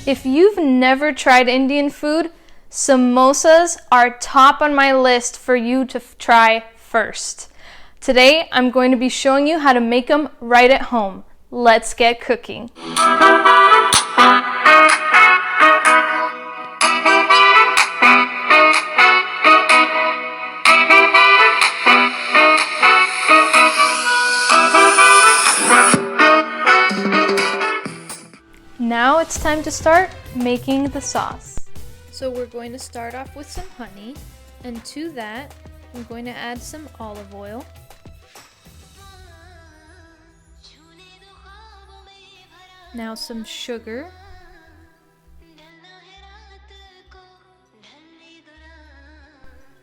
If you've never tried Indian food, samosas are top on my list for you to try first. Today, I'm going to be showing you how to make them right at home. Let's get cooking. Now it's time to start making the sauce. So we're going to start off with some honey, and to that I'm going to add some olive oil, now some sugar,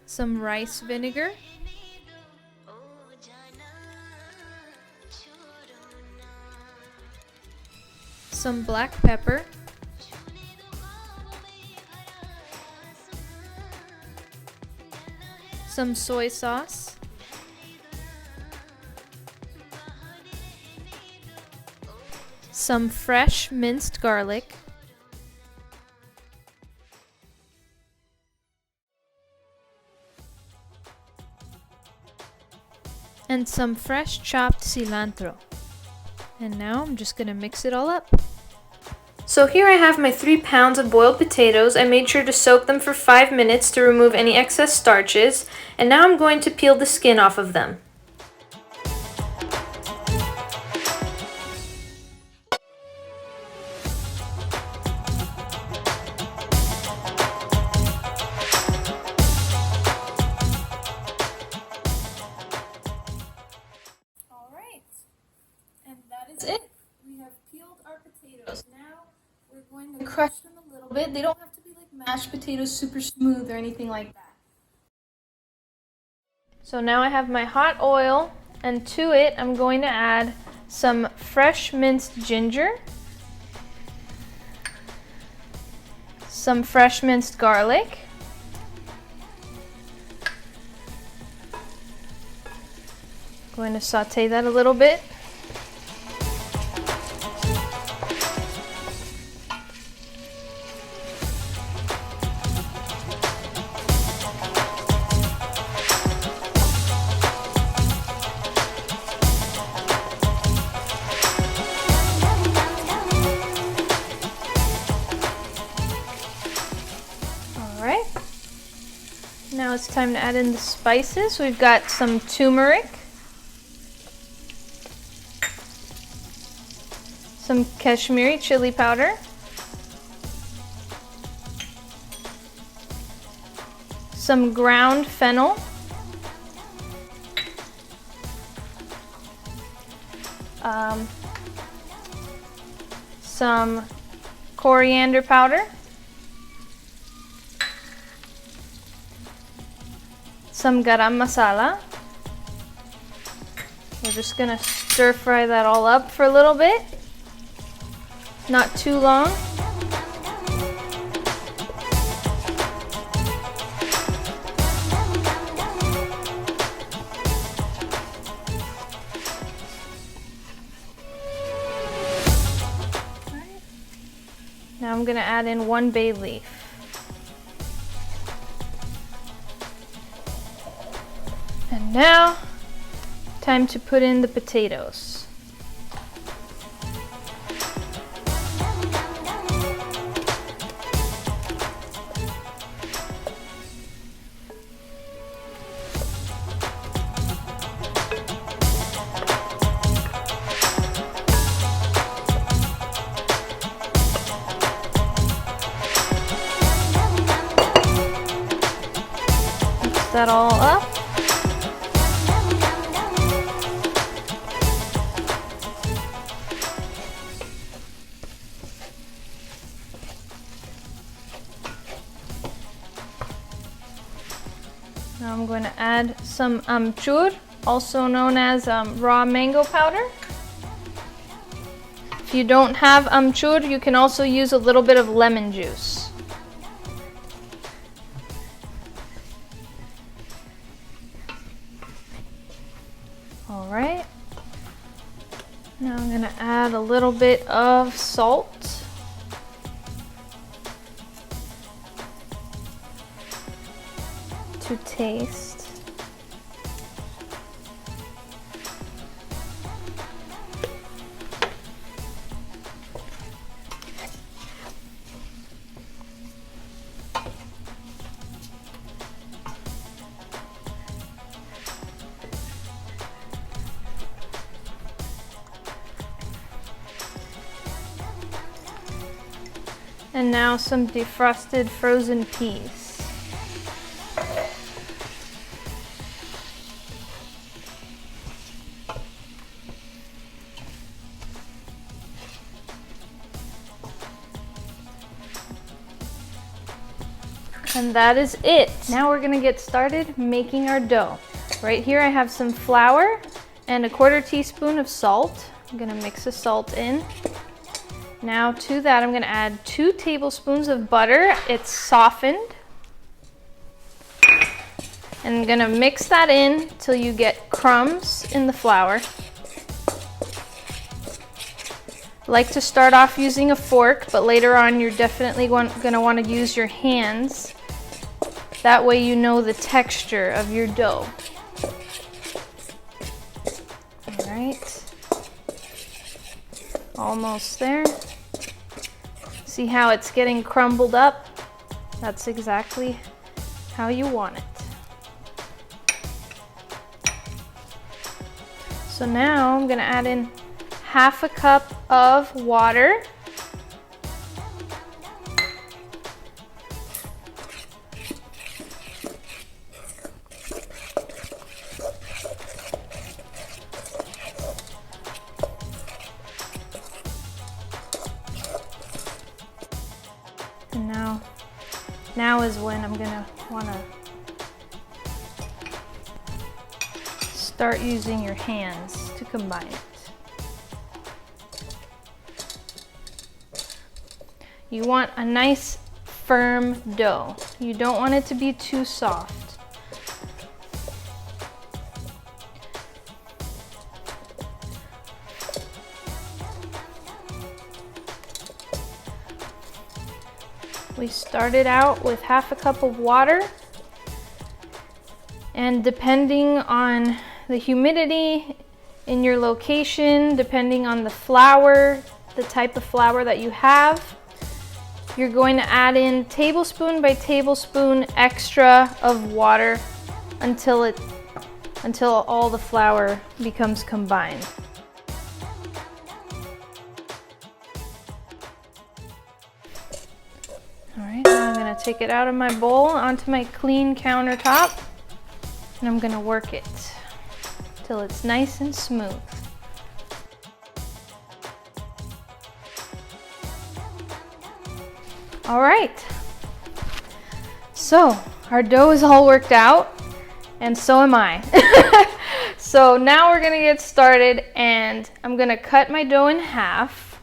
some rice vinegar, some black pepper, some soy sauce, some fresh minced garlic, and some fresh chopped cilantro. And now I'm just going to mix it all up. So here I have my 3 pounds of boiled potatoes. I made sure to soak them for 5 minutes to remove any excess starches. And now I'm going to peel the skin off of them. Alright, and that is it. We have peeled our potatoes. Now we're going to crush them a little bit. They don't have to be like mashed potatoes, super smooth or anything like that. So now I have my hot oil, and to it I'm going to add some fresh minced ginger, some fresh minced garlic, going to saute that a little bit. Alright, now it's time to add in the spices. We've got some turmeric, some Kashmiri chili powder, some ground fennel, some coriander powder, some garam masala. We're just gonna stir fry that all up for a little bit, not too long. Now I'm gonna add in 1 bay leaf. And now, time to put in the potatoes. Mix that all up. Now I'm going to add some amchur, also known as raw mango powder. If you don't have amchur, you can also use a little bit of lemon juice. All right. Now I'm going to add a little bit of salt. To taste. And now some defrosted frozen peas. And that is it. Now we're gonna get started making our dough. Right here I have some flour and a 1/4 teaspoon of salt. I'm gonna mix the salt in. Now to that I'm gonna add 2 tablespoons of butter. It's softened. And I'm gonna mix that in till you get crumbs in the flour. Like to start off using a fork, but later on you're definitely gonna wanna use your hands. That way you know the texture of your dough. All right, almost there. See how it's getting crumbled up? That's exactly how you want it. So now I'm gonna add in 1/2 cup of water. And now is when I'm gonna wanna start using your hands to combine it. You want a nice firm dough. You don't want it to be too soft. We started out with 1/2 cup of water, and depending on the humidity in your location, depending on the flour, the type of flour that you have, you're going to add in tablespoon by tablespoon extra of water until all the flour becomes combined. All right, now I'm gonna take it out of my bowl onto my clean countertop, and I'm gonna work it till it's nice and smooth. All right, so our dough is all worked out, and so am I. So now we're gonna get started, and I'm gonna cut my dough in half.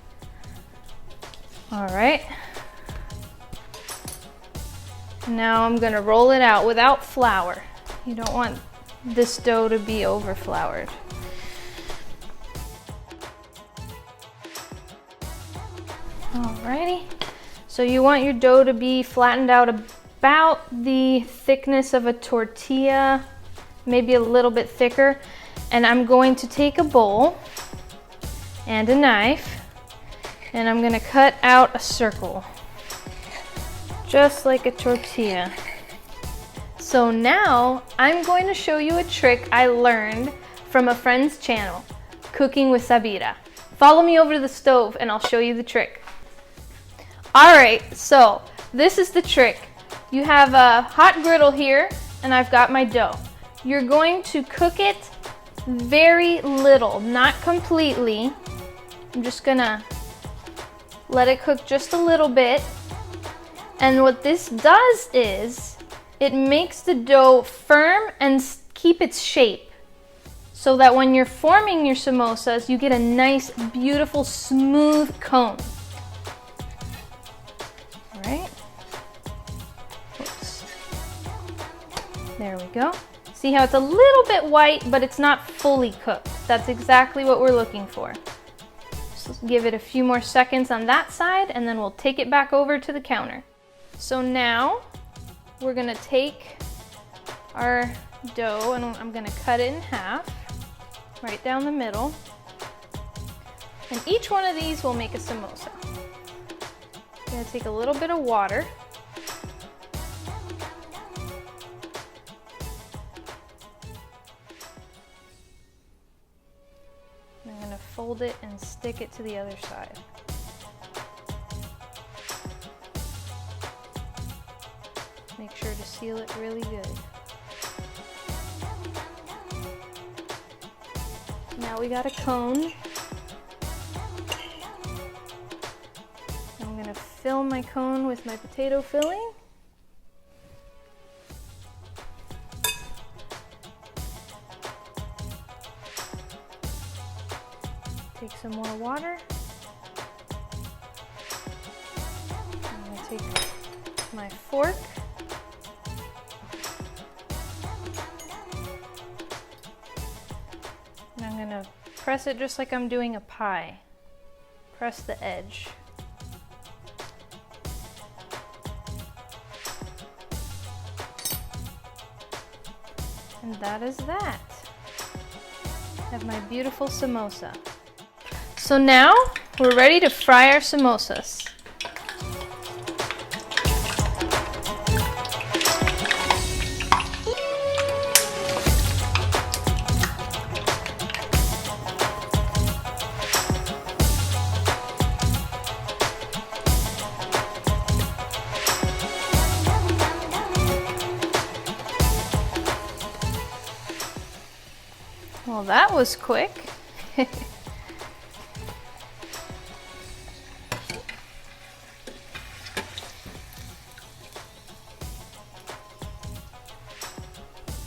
All right. Now I'm gonna roll it out without flour. You don't want this dough to be over floured. Alrighty, so you want your dough to be flattened out about the thickness of a tortilla, maybe a little bit thicker. And I'm going to take a bowl and a knife, and I'm gonna cut out a circle, just like a tortilla. So now I'm going to show you a trick I learned from a friend's channel, Cooking with Sabira. Follow me over to the stove and I'll show you the trick. All right, so this is the trick. You have a hot griddle here, and I've got my dough. You're going to cook it very little, not completely. I'm just gonna let it cook just a little bit. And what this does is it makes the dough firm and keep its shape, so that when you're forming your samosas, you get a nice, beautiful, smooth cone. All right. Oops. There we go. See how it's a little bit white, but it's not fully cooked. That's exactly what we're looking for. Just give it a few more seconds on that side, and then we'll take it back over to the counter. So now we're gonna take our dough, and I'm gonna cut it in half, right down the middle. And each one of these will make a samosa. I'm gonna take a little bit of water. I'm gonna fold it and stick it to the other side. Make sure to seal it really good. Now we got a cone. I'm gonna fill my cone with my potato filling. Take some more water. I'm gonna take my fork. And I'm gonna press it just like I'm doing a pie. Press the edge. And that is that. I have my beautiful samosa. So now we're ready to fry our samosas. Well, that was quick.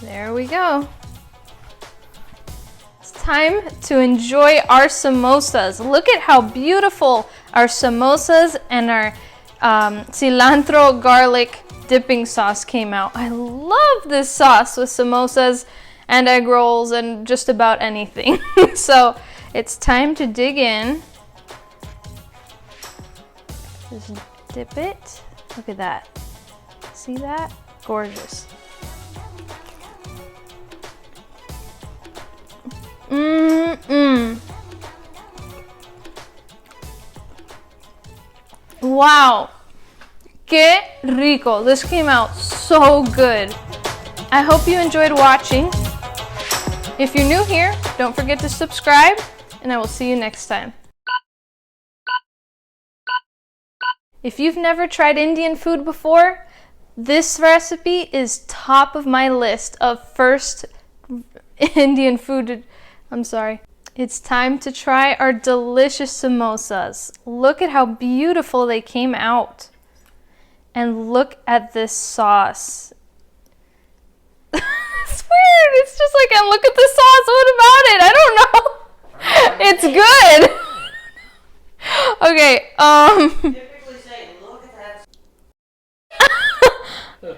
There we go. It's time to enjoy our samosas. Look at how beautiful our samosas and our cilantro garlic dipping sauce came out. I love this sauce with samosas and egg rolls and just about anything. So it's time to dig in. Just dip it. Look at that. See that? Gorgeous. Wow. Que rico. This came out so good. I hope you enjoyed watching. If you're new here, don't forget to subscribe, and I will see you next time. If you've never tried Indian food before, this recipe is top of my list of first Indian food. I'm sorry. It's time to try our delicious samosas. Look at how beautiful they came out. And look at this sauce. It's weird. It's just like, and look at the sauce. What about it? I don't know. It's good. Okay. Typically say, look at that.